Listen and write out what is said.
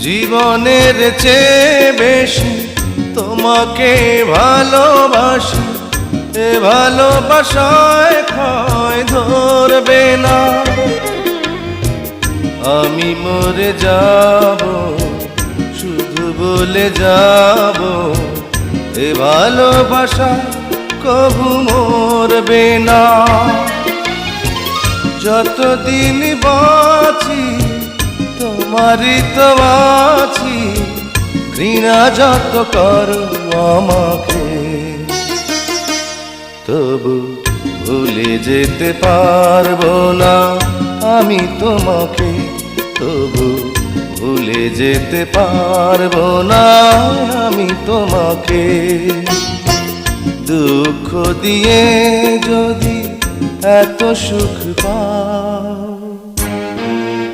জীবনের চেয়ে বেশি তোমাকে ভালোবাসি, এ ভালোবাসায় ক্ষয় ধরবে না। আমি মরে যাব শুধু বলে যাব, এ ভালোবাসা কবু মরবে না। যতদিন বাঁচি তোমারই তো আছি, ঘৃণা যত করো আমাকে তবু ভুলে যেতে পারবো না আমি তোমাকে, তবু ভুলে যেতে পারবো না আমি তোমাকে। দুঃখ দিয়ে যদি এত সুখ পাও,